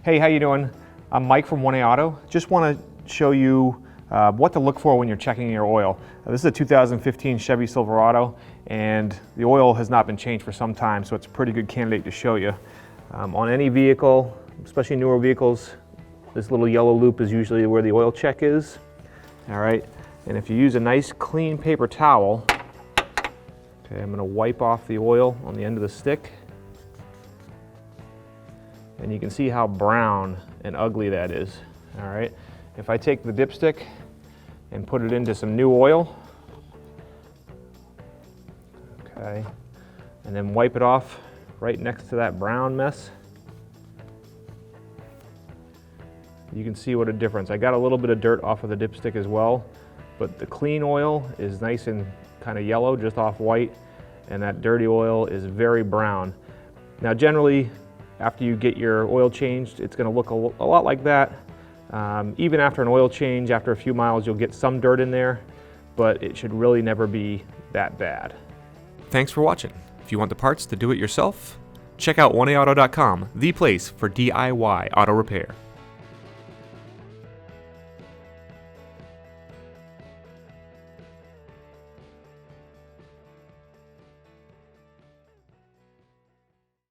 Hey, how you doing? I'm Mike from 1A Auto. Just want to show you what to look for when you're checking your oil. This is a 2015 Chevy Silverado, and the oil has not been changed for some time, so it's a pretty good candidate to show you. On any vehicle, especially newer vehicles, this little yellow loop is usually where the oil check is. All right, and if you use a nice clean paper towel, okay, I'm going to wipe off the oil on the end of the stick. And you can see how brown and ugly that is. All right, if I take the dipstick and put it into some new oil, okay, and then wipe it off right next to that brown mess, you can see what a difference. I got a little bit of dirt off of the dipstick as well, but the clean oil is nice and kind of yellow, just off white, and that dirty oil is very brown. Now generally, after you get your oil changed, it's going to look a lot like that. Even after an oil change, after a few miles, you'll get some dirt in there, but it should really never be that bad. Thanks for watching. If you want the parts to do it yourself, check out 1AAuto.com, the place for DIY auto repair.